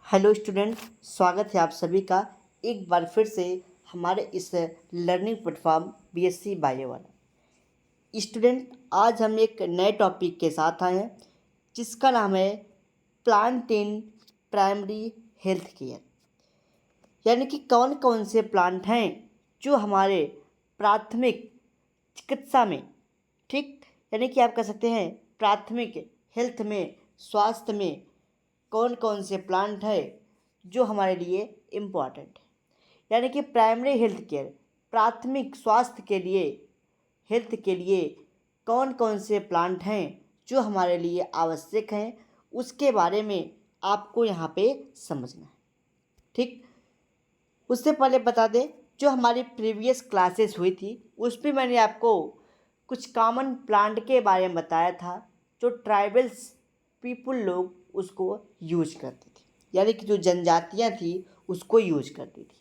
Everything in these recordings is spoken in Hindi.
हेलो स्टूडेंट, स्वागत है आप सभी का एक बार फिर से हमारे इस लर्निंग प्लेटफॉर्म बीएससी बायो वाला। स्टूडेंट, आज हम एक नए टॉपिक के साथ आए हैं जिसका नाम है plant in primary health care. यानी कि कौन कौन से प्लांट हैं जो हमारे प्राथमिक चिकित्सा में, ठीक, यानी कि आप कह सकते हैं प्राथमिक हेल्थ में, स्वास्थ्य में कौन कौन से प्लांट है जो हमारे लिए इम्पॉर्टेंट है। यानी कि प्राइमरी हेल्थ केयर, प्राथमिक स्वास्थ्य के लिए, हेल्थ के लिए कौन कौन से प्लांट हैं जो हमारे लिए आवश्यक हैं, उसके बारे में आपको यहाँ पे समझना है। ठीक, उससे पहले बता दें, जो हमारी प्रीवियस क्लासेस हुई थी उस पर मैंने आपको कुछ कॉमन प्लांट के बारे में बताया था जो ट्राइबल्स पीपुल लोग उसको यूज करते थे, यानी कि जो जनजातियाँ थी उसको यूज करती थी।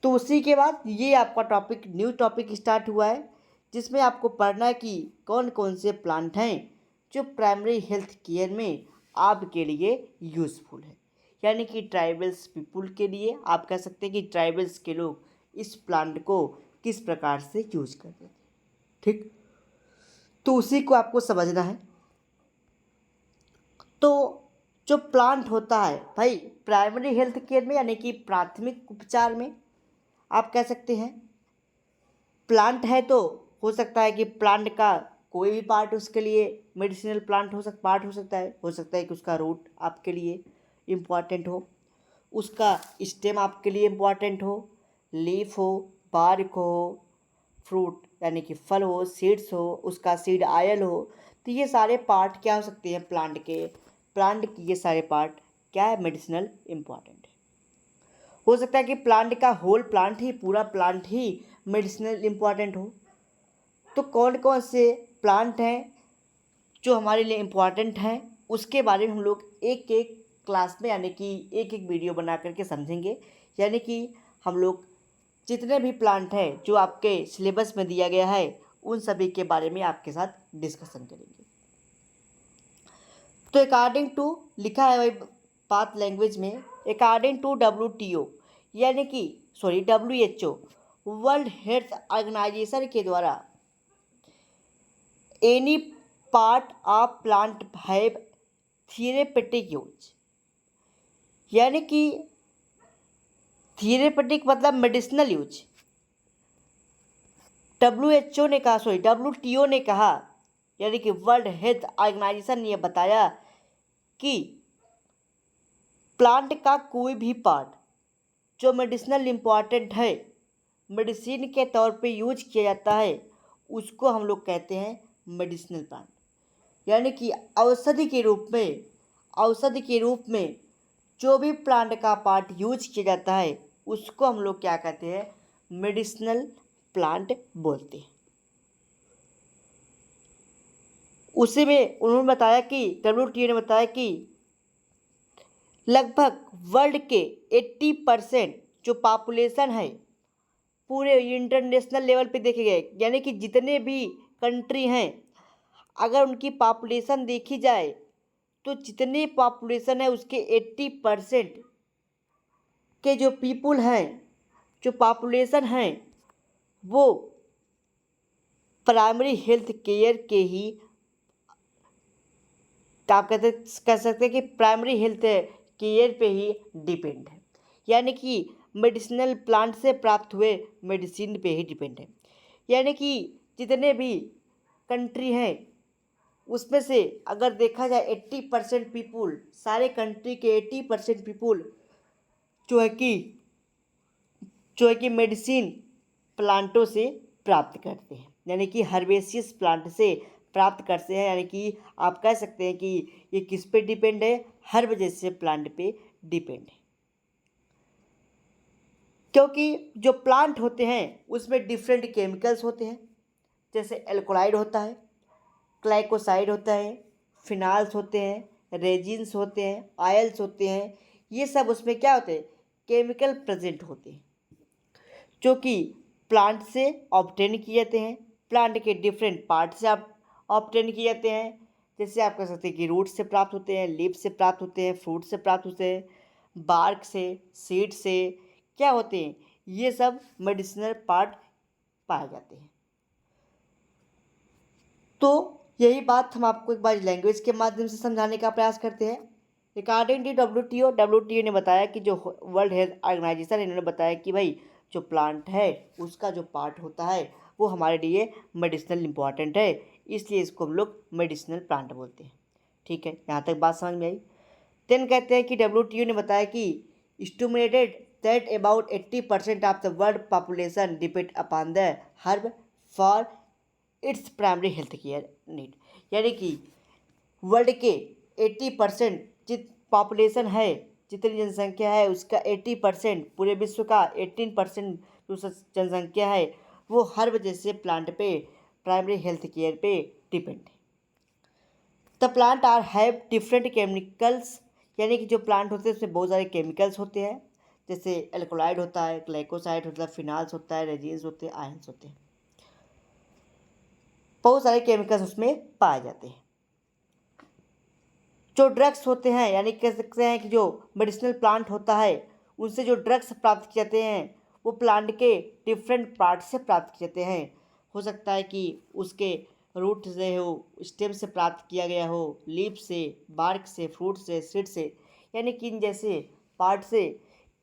तो उसी के बाद ये आपका टॉपिक, न्यू टॉपिक स्टार्ट हुआ है जिसमें आपको पढ़ना है कि कौन कौन से प्लांट हैं जो प्राइमरी हेल्थ केयर में आपके लिए यूज़फुल है। यानी कि ट्राइबल्स पीपुल के लिए आप कह सकते हैं कि ट्राइबल्स के लोग इस प्लांट को किस प्रकार से यूज करते थे। ठीक, तो उसी को आपको समझना है। तो जो प्लांट होता है भाई प्राइमरी हेल्थ केयर में, यानी कि प्राथमिक उपचार में, आप कह सकते हैं प्लांट है तो हो सकता है कि प्लांट का कोई भी पार्ट उसके लिए मेडिसिनल प्लांट पार्ट हो सकता है कि उसका रूट आपके लिए इम्पॉर्टेंट हो, उसका स्टेम आपके लिए इम्पॉर्टेंट हो, लीफ हो, बार्क हो, फ्रूट यानी कि फल हो, सीड्स हो, उसका सीड आयल हो। तो ये सारे पार्ट क्या हो सकते हैं प्लांट की ये सारे पार्ट क्या है, मेडिसिनल इम्पॉर्टेंट है। हो सकता है कि प्लांट का होल प्लांट ही, पूरा प्लांट ही मेडिसिनल इम्पॉर्टेंट हो। तो कौन कौन से प्लांट हैं जो हमारे लिए इम्पॉर्टेंट हैं उसके बारे में हम लोग एक एक क्लास में, यानी कि एक एक वीडियो बना करके समझेंगे। यानी कि हम लोग जितने भी प्लांट हैं जो आपके सिलेबस में दिया गया है उन सभी के बारे में आपके साथ डिस्कशन करेंगे। तो अकॉर्डिंग टू, लिखा है भाई बात लैंग्वेज में, अकॉर्डिंग टू WTO, यानी कि WHO, वर्ल्ड हेल्थ ऑर्गेनाइजेशन के द्वारा any part of plant have therapeutic use, यानी कि थेरेपेटिक मतलब मेडिसिनल यूज। WTO ने कहा, यानी कि वर्ल्ड हेल्थ ऑर्गेनाइजेशन ने बताया कि प्लांट का कोई भी पार्ट जो मेडिसिनल इम्पॉर्टेंट है, मेडिसिन के तौर पे यूज किया जाता है, उसको हम लोग कहते हैं मेडिसिनल प्लांट। यानी कि औषधि के रूप में जो भी प्लांट का पार्ट यूज किया जाता है उसको हम लोग क्या कहते हैं, मेडिसिनल प्लांट बोलते हैं। उसी में उन्होंने बताया कि WTO ने बताया कि लगभग वर्ल्ड के 80% जो पॉपुलेशन है पूरे इंटरनेशनल लेवल पे देखे गए, यानी कि जितने भी कंट्री हैं अगर उनकी पॉपुलेशन देखी जाए तो जितनी पॉपुलेशन है उसके 80% के जो पीपुल हैं, जो पॉपुलेशन हैं, वो प्राइमरी हेल्थ केयर के ही, आप कह सकते हैं कि प्राइमरी हेल्थ केयर पे ही डिपेंड है। यानी कि मेडिसिनल प्लांट से प्राप्त हुए मेडिसिन पे ही डिपेंड है। यानी कि जितने भी कंट्री हैं उसमें से अगर देखा जाए 80% पीपुल, सारे कंट्री के 80% पीपुल जो है कि मेडिसिन प्लांटों से प्राप्त करते हैं, यानी कि हर्बेसियस प्लांट से प्राप्त करते हैं। यानी कि आप कह सकते हैं कि ये किस पे डिपेंड है, हर्बेसियस प्लांट पे डिपेंड है। क्योंकि जो प्लांट होते हैं उसमें डिफरेंट केमिकल्स होते हैं, जैसे एल्कोलाइड होता है, ग्लाइकोसाइड होता है, फिनाल्स होते हैं, रेजिन्स होते हैं, आयल्स होते हैं। ये सब उसमें क्या होते हैं, केमिकल प्रेजेंट होते हैं जो कि प्लांट से ऑब्टेन किए जाते हैं, प्लांट के डिफरेंट पार्ट से आप ऑब्टेन किए जाते हैं। जैसे आप कह सकते हैं कि रूट से प्राप्त होते हैं, लीफ से प्राप्त होते हैं, फ्रूट से प्राप्त होते हैं, बार्क से, सीड से क्या होते हैं, ये सब मेडिसिनल पार्ट पाए जाते हैं। तो यही बात हम आपको एक बार लैंग्वेज के माध्यम से समझाने का प्रयास करते हैं। रिगार्डिंग दी डब्ल्यू ने बताया कि जो वर्ल्ड हेल्थ ऑर्गेनाइजेशन, इन्होंने बताया कि भाई जो प्लांट है उसका जो पार्ट होता है वो हमारे लिए मेडिसिनल इम्पॉर्टेंट है, इसलिए इसको हम लोग मेडिसिनल प्लांट बोलते हैं। ठीक है, यहाँ तक बात समझ में आई। देन कहते हैं कि डब्ल्यू ने बताया कि स्टिमेटेड that about 80% of the world population depend upon the herb for its primary health care need, यानी कि वर्ल्ड के 80% जित पॉपुलेशन है, जितनी जनसंख्या है उसका 80%, पूरे विश्व का 18% जो जनसंख्या है वो हर वजह से प्लांट पे प्राइमरी हेल्थ केयर पे डिपेंड है। The plant are have different chemicals, यानी कि जो प्लांट होते हैं उसमें बहुत सारे केमिकल्स होते हैं, जैसे एल्कोलाइड होता है, ग्लाइकोसाइड होता है, फिनाल्स होता है, रेजिन्स होते हैं, आयंस होते हैं, बहुत सारे केमिकल्स उसमें पाए जाते हैं। जो ड्रग्स होते हैं, यानी कह सकते हैं कि जो मेडिसिनल प्लांट होता है उनसे जो ड्रग्स प्राप्त किए जाते हैं वो प्लांट के डिफरेंट पार्ट से प्राप्त किए जाते हैं। हो सकता है कि उसके रूट से हो, स्टेम से प्राप्त किया गया हो, लीफ से, बार्क से, फ्रूट से, सीड से, यानी कि इन जैसे पार्ट से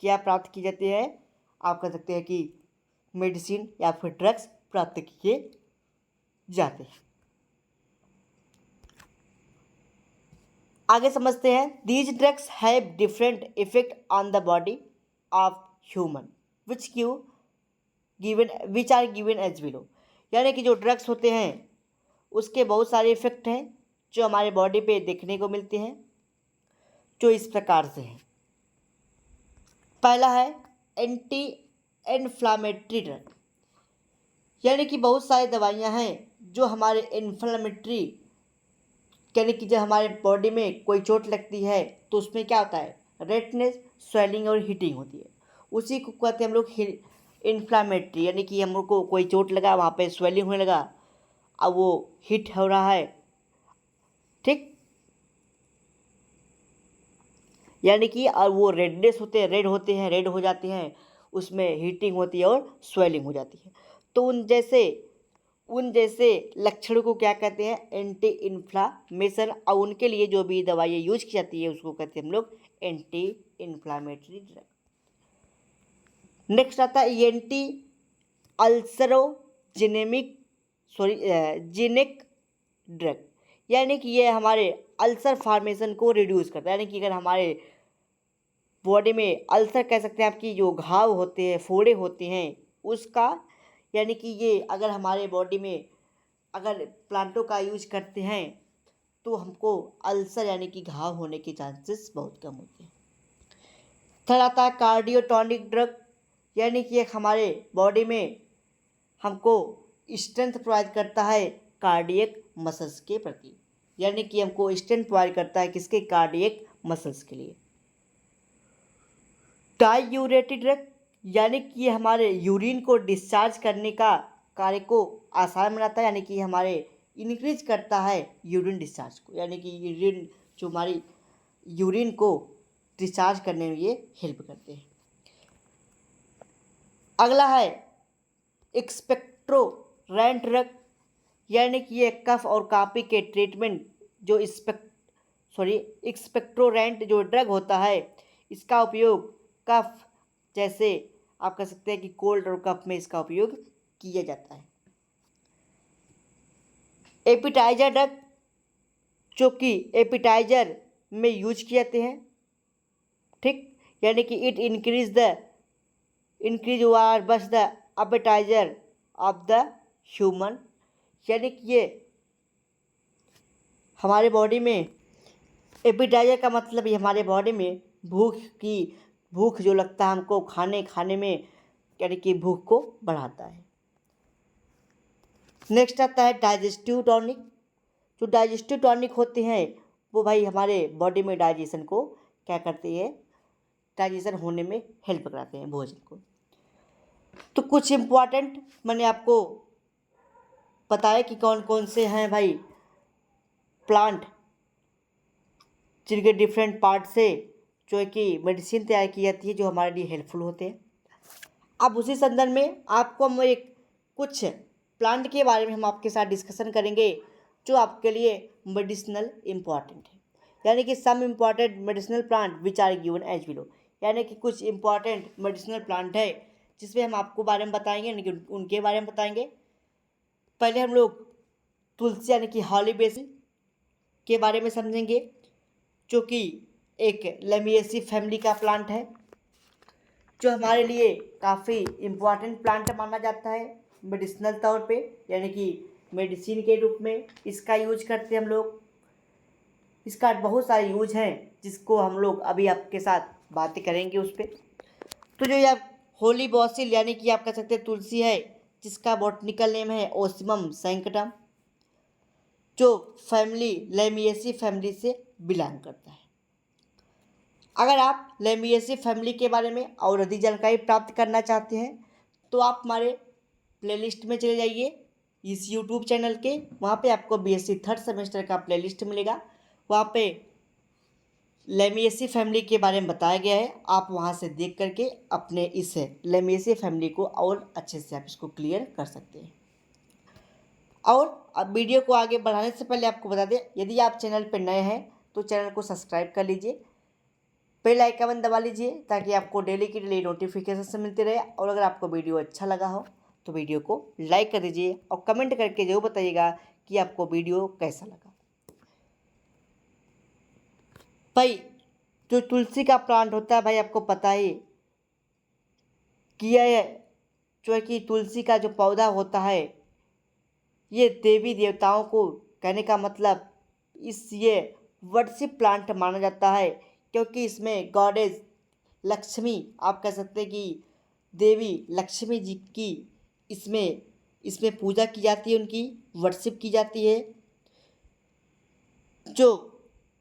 क्या प्राप्त किए जाते हैं, आप कह सकते हैं कि मेडिसिन या फिर ड्रग्स प्राप्त किए जाते हैं। आगे समझते हैं। These drugs have different effect on the body of human which are given as below, यानी कि जो ड्रग्स होते हैं उसके बहुत सारे इफेक्ट हैं जो हमारे बॉडी पे देखने को मिलते हैं, जो इस प्रकार से हैं। पहला है एंटी इन्फ्लामेटरी ड्रग, यानी कि बहुत सारी दवाइयाँ हैं जो हमारे इन्फ्लामेटरी, यानी कि जब हमारे बॉडी में कोई चोट लगती है तो उसमें क्या होता है, रेडनेस, स्वेलिंग और हीटिंग होती है, उसी को कहते हैं हम लोग इन्फ्लामेटरी, यानी कि हम लोग को कोई चोट लगा, वहाँ पे स्वेलिंग होने लगा, अब वो हीट हो रहा है, ठीक, यानी कि और वो रेडनेस होते हैं, रेड हो जाते हैं, उसमें हीटिंग होती है और स्वेलिंग हो जाती है। तो उन जैसे लक्षणों को क्या कहते हैं, एंटी इन्फ्लामेशन, और उनके लिए जो भी दवाइयाँ यूज की जाती है उसको कहते हैं हम लोग एंटी इन्फ्लामेटरी ड्रग। नेक्स्ट आता है एंटी जीनिक ड्रग, यानी कि ये हमारे अल्सर फॉर्मेशन को रिड्यूस करता है, यानी कि अगर हमारे बॉडी में अल्सर कह सकते हैं, आपकी जो घाव होते हैं, फोड़े होते हैं उसका, यानी कि ये अगर हमारे बॉडी में अगर प्लांटों का यूज करते हैं तो हमको अल्सर यानी कि घाव होने के चांसेस बहुत कम होते हैं। थर्ड आता है कार्डियोटॉनिक ड्रग, यानी कि एक हमारे बॉडी में हमको स्ट्रेंथ प्रोवाइड करता है कार्डियक मसल्स के प्रति, यानी कि हमको स्ट्रेंथ प्रोवाइड करता है किसके, कार्डियक मसल्स के लिए। डायूरेटिक ड्रग, यानी कि ये हमारे यूरिन को डिस्चार्ज करने का कार्य को आसान बनाता है, यानी कि हमारे इंक्रीज करता है यूरिन डिस्चार्ज को, यानी कि यूरिन जो हमारी यूरिन को डिस्चार्ज करने में ये हेल्प करते हैं। अगला है एक्सपेक्टोरेंट ड्रग, यानी कि ये कफ और कापी के ट्रीटमेंट जो एक्सपेक्टोरेंट जो ड्रग होता है इसका उपयोग कफ, जैसे आप कह सकते हैं कि कोल्ड और कफ में इसका उपयोग किया जाता है। एपिटाइजर ड्रग, जो कि एपिटाइजर में यूज किए जाते हैं, ठीक, यानी कि इट इंक्रीज और बस the appetiser of the human, यानी कि ये हमारे बॉडी में, एपिटाइजर का मतलब ये हमारे बॉडी में भूख जो लगता है हमको खाने में, यानी कि भूख को बढ़ाता है। नेक्स्ट आता है डाइजेस्टिव टॉनिक, जो डाइजेस्टिव टॉनिक होते हैं वो भाई हमारे बॉडी में डाइजेशन को क्या करते हैं, डाइजेशन होने में हेल्प कराते हैं भोजन को। तो कुछ इम्पॉर्टेंट मैंने आपको बताया कि कौन कौन से हैं भाई प्लांट जिनके डिफरेंट पार्ट से जो है कि मेडिसिन तैयार की जाती है जो हमारे लिए हेल्पफुल होते हैं। अब उसी संदर्भ में आपको हम एक कुछ प्लांट के बारे में हम आपके साथ डिस्कशन करेंगे जो आपके लिए मेडिसिनल इम्पॉर्टेंट है, यानी कि some important medicinal plant which are given as below, यानी कि कुछ इम्पॉर्टेंट मेडिसिनल प्लांट है जिसमें हम आपको बारे में बताएंगे, यानी कि उनके बारे में बताएंगे। पहले हम लोग तुलसी यानी कि हॉली बेसिल के बारे में समझेंगे, जो कि एक लेमिएसी फैमिली का प्लांट है जो हमारे लिए काफ़ी इम्पॉर्टेंट प्लांट माना जाता है मेडिसिनल तौर पे, यानी कि मेडिसिन के रूप में इसका यूज करते हैं हम लोग। इसका बहुत सारे यूज हैं जिसको हम लोग अभी आपके साथ बातें करेंगे उस पर। तो जो ये आप होली बॉसिल यानी कि आप कह सकते हैं तुलसी है, जिसका बॉटनिकल नेम है ओसिमम सैंक्टम, जो फैमिली लेमिएसी फैमिली से बिलोंग करता है। अगर आप लेमिएसी फैमिली के बारे में और अधिक जानकारी प्राप्त करना चाहते हैं तो आप हमारे प्लेलिस्ट में चले जाइए इस यूट्यूब चैनल के, वहाँ पे आपको बीएससी थर्ड सेमेस्टर का प्लेलिस्ट मिलेगा। वहाँ पे लेमिएसी फैमिली के बारे में बताया गया है, आप वहाँ से देख करके अपने इस लेमिएसी फैमिली को और अच्छे से आप इसको क्लियर कर सकते हैं। और अब वीडियो को आगे बढ़ाने से पहले आपको बता दें, यदि आप चैनल पर नए हैं तो चैनल को सब्सक्राइब कर लीजिए, बेल आइकन दबा लीजिए ताकि आपको डेली की डेली नोटिफिकेशन से मिलती रहे। और अगर आपको वीडियो अच्छा लगा हो तो वीडियो को लाइक कर दीजिए और कमेंट करके जरूर बताइएगा कि आपको वीडियो कैसा लगा। भाई जो तुलसी का प्लांट होता है, भाई आपको पता ही कि यह जो है कि तुलसी का जो पौधा होता है ये देवी देवताओं को, कहने का मतलब ये वर्शिप प्लांट माना जाता है, क्योंकि इसमें गॉडेस लक्ष्मी, आप कह सकते हैं कि देवी लक्ष्मी जी की इसमें इसमें पूजा की जाती है, उनकी वर्शिप की जाती है। जो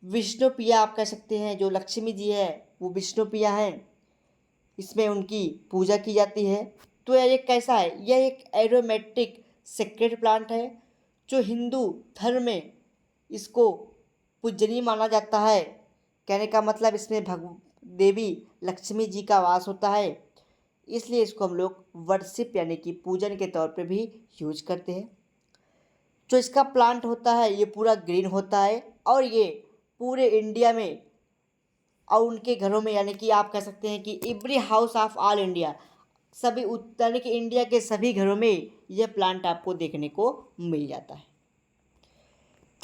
विष्णु प्रिया आप कह सकते हैं, जो लक्ष्मी जी है वो विष्णु प्रिया हैं, इसमें उनकी पूजा की जाती है। तो यह एक कैसा है, यह एक एरोमेटिक सेक्रेड प्लांट है जो हिंदू धर्म में इसको पूजनीय माना जाता है। कहने का मतलब इसमें देवी लक्ष्मी जी का वास होता है, इसलिए इसको हम लोग वर्शिप यानी कि पूजन के तौर पे भी यूज करते हैं। जो इसका प्लांट होता है ये पूरा ग्रीन होता है और ये पूरे इंडिया में और उनके घरों में, यानी कि आप कह सकते हैं कि every house of all India, सभी यानी कि इंडिया के सभी घरों में यह प्लांट आपको देखने को मिल जाता है।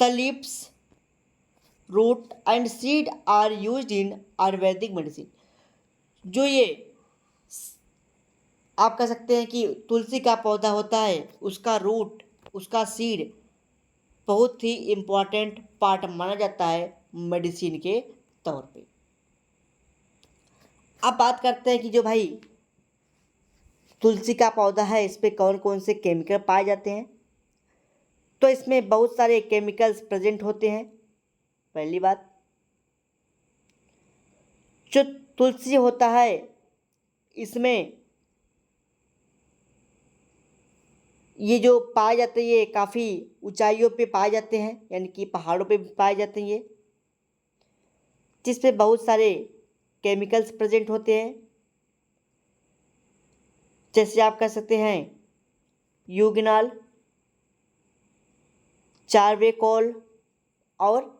The leaves, root and seed are used in Ayurvedic medicine. जो ये आप कह सकते हैं कि तुलसी का पौधा होता है, उसका रूट, उसका सीड बहुत ही इम्पॉर्टेंट पार्ट माना जाता है मेडिसिन के तौर पे। अब बात करते हैं कि जो भाई तुलसी का पौधा है इस पे कौन कौन से केमिकल पाए जाते हैं। तो इसमें बहुत सारे केमिकल्स प्रेजेंट होते हैं। पहली बात, जो तुलसी होता है इसमें ये जो पाए जाते हैं ये काफ़ी ऊंचाइयों पे पाए जाते हैं, यानी कि पहाड़ों पे पाए जाते हैं ये, जिसमें बहुत सारे केमिकल्स प्रेजेंट होते हैं। जैसे आप कह सकते हैं यूगिनाल, चार्वेकोल और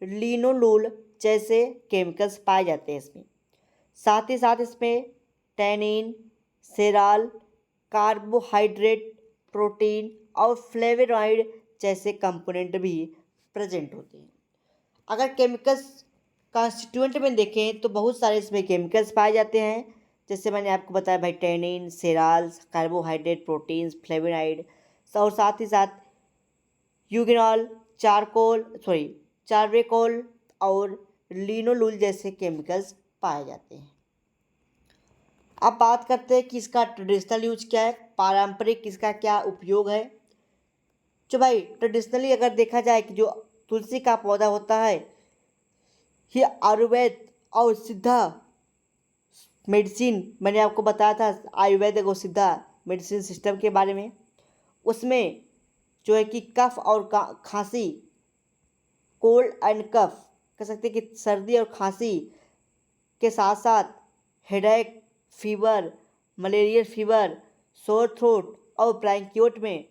लिनोलूल जैसे केमिकल्स पाए जाते हैं इसमें। साथ ही साथ इसमें टैनिन, सेराल, कार्बोहाइड्रेट, प्रोटीन और फ्लेवोनॉइड जैसे कंपोनेंट भी प्रेजेंट होते हैं। अगर केमिकल्स कॉन्स्टिट्यूएंट में देखें तो बहुत सारे इसमें केमिकल्स पाए जाते हैं, जैसे मैंने आपको बताया भाई टैनिन, सेराल्स, कार्बोहाइड्रेट, प्रोटीन्स, फ्लेवोनॉइड और साथ ही साथ यूगिनॉल, चार्वेकोल और लिनोलूल जैसे केमिकल्स पाए जाते हैं। अब बात करते हैं कि इसका ट्रेडिशनल यूज क्या है, पारंपरिक इसका क्या उपयोग है। जो भाई ट्रेडिशनली अगर देखा जाए कि जो तुलसी का पौधा होता है ये आयुर्वेद और सिद्धा मेडिसिन, मैंने आपको बताया था आयुर्वेद और सिद्धा मेडिसिन सिस्टम के बारे में, उसमें जो है कि कफ और खांसी, कोल्ड एंड कफ कह सकते हैं कि सर्दी और खांसी के साथ साथ headache, fever, malarial fever, sore throat और ब्रोंकियोट में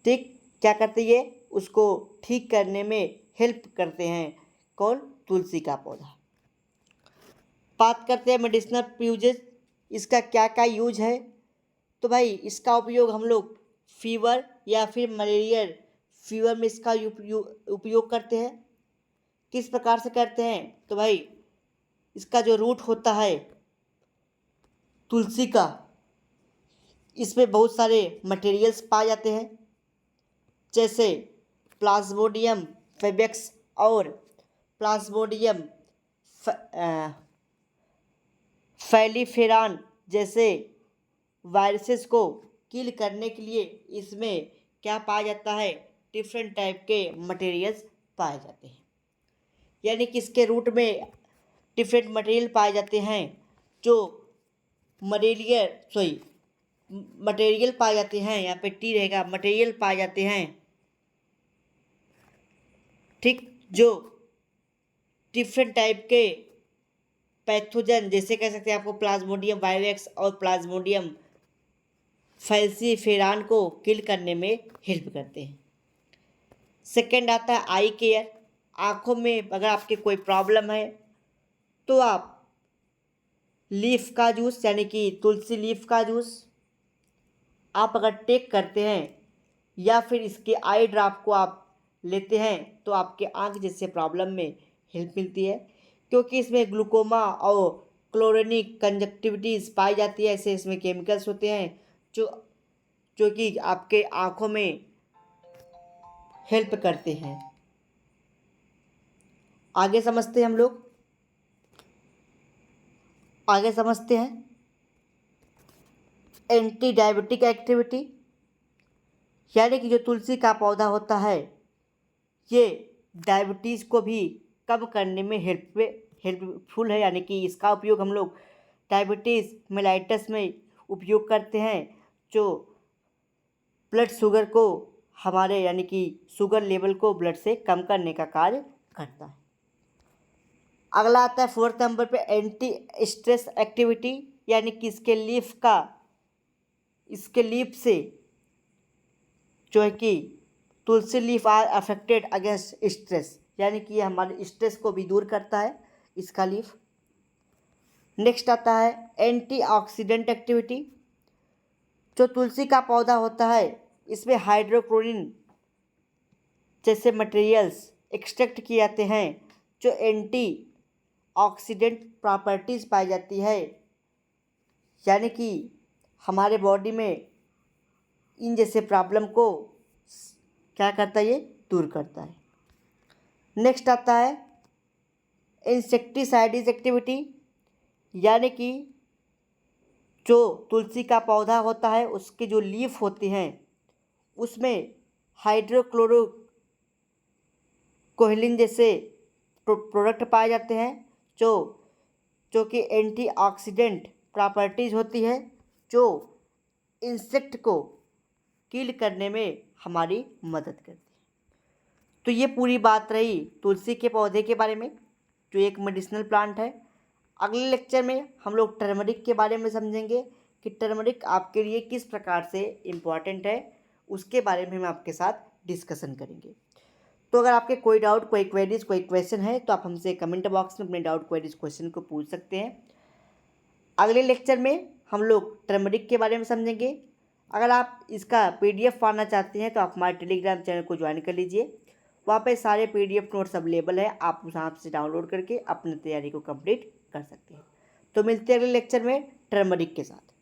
ठीक क्या करते ये उसको ठीक करने में हेल्प करते हैं। कौन? तुलसी का पौधा। बात करते हैं मेडिसिनल यूजेस, इसका क्या क्या यूज है। तो भाई इसका उपयोग हम लोग फीवर या फिर मलेरियल फीवर में इसका उपयोग करते हैं। किस प्रकार से करते हैं? तो भाई इसका जो रूट होता है तुलसी का, इसमें बहुत सारे मटेरियल्स पाए जाते हैं, जैसे प्लाज्मोडियम फेबेक्स और प्लाज्मोडियम फैलीफेरान जैसे वायरसेस को किल करने के लिए इसमें क्या पाया जाता है? डिफरेंट टाइप के मटेरियल्स पाए जाते हैं। यानी कि इसके रूट में डिफरेंट मटेरियल पाए जाते हैं जो मटेरियल पाए जाते हैं, यहाँ पे टी रहेगा, मटेरियल पाए जाते हैं ठीक, जो डिफरेंट टाइप के पैथोजन जैसे कह सकते हैं आपको प्लाज्मोडियम वायरस और प्लाज्मोडियम फैल्सीफेरान को किल करने में हेल्प करते हैं। सेकेंड आता है आई केयर। आँखों में अगर आपके कोई प्रॉब्लम है तो आप लीफ का जूस यानी कि तुलसी लीफ का जूस आप अगर टेक करते हैं या फिर इसके आई ड्रॉप को आप लेते हैं तो आपके आँख जैसे प्रॉब्लम में हेल्प मिलती है, क्योंकि इसमें ग्लूकोमा और क्लोरेनिक कंजक्टिविटीज़ पाई जाती है। ऐसे इसमें केमिकल्स होते हैं जो कि आपके आँखों में हेल्प करते हैं। आगे समझते हैं हम लोग, आगे समझते हैं एंटी डायबिटिक एक्टिविटी, यानी कि जो तुलसी का पौधा होता है ये डायबिटीज़ को भी कम करने में हेल्पफुल है। यानी कि इसका उपयोग हम लोग डायबिटीज़ मेलाइटस में उपयोग करते हैं, जो ब्लड शुगर को हमारे यानी कि शुगर लेवल को ब्लड से कम करने का कार्य करता है। अगला आता है 4th नंबर पे एंटी स्ट्रेस एक्टिविटी, यानी कि इसके लीफ से जो है कि tulsi leaf are affected against stress, यानी कि ये हमारे स्ट्रेस को भी दूर करता है इसका लीफ। नेक्स्ट आता है एंटीऑक्सीडेंट एक्टिविटी। जो तुलसी का पौधा होता है इसमें हाइड्रोक्लोरिन जैसे मटेरियल्स एक्सट्रैक्ट किए जाते हैं जो एंटी ऑक्सीडेंट प्रॉपर्टीज़ पाई जाती है, यानी कि हमारे बॉडी में इन जैसे प्रॉब्लम को क्या करता है? ये दूर करता है। नेक्स्ट आता है इंसेक्टिसाइडिस एक्टिविटी, यानी कि जो तुलसी का पौधा होता है उसके जो लीफ होती हैं उसमें हाइड्रोक्लोरोक्विनोन जैसे प्रोडक्ट पाए जाते हैं जो कि एंटीऑक्सीडेंट प्रॉपर्टीज़ होती है, जो इंसेक्ट को किल करने में हमारी मदद करती है। तो ये पूरी बात रही तुलसी के पौधे के बारे में, जो एक मेडिसिनल प्लांट है। अगले लेक्चर में हम लोग टर्मरिक के बारे में समझेंगे कि टर्मरिक आपके लिए किस प्रकार से इम्पॉर्टेंट है, उसके बारे में हम आपके साथ डिस्कशन करेंगे। तो अगर आपके कोई डाउट, कोई क्वेरीज, कोई क्वेश्चन है तो आप हमसे कमेंट बॉक्स में अपने डाउट, क्वेरीज, क्वेश्चन को पूछ सकते हैं। अगले लेक्चर में हम लोग टर्मरिक के बारे में समझेंगे। अगर आप इसका PDF पाना चाहते हैं तो आप हमारे टेलीग्राम चैनल को ज्वाइन कर लीजिए, वहाँ पे सारे PDF नोट्स अवेलेबल है, आप वहाँ से डाउनलोड करके अपनी तैयारी को कंप्लीट कर सकते हैं। तो मिलते हैं अगले लेक्चर में टर्मरिक के साथ।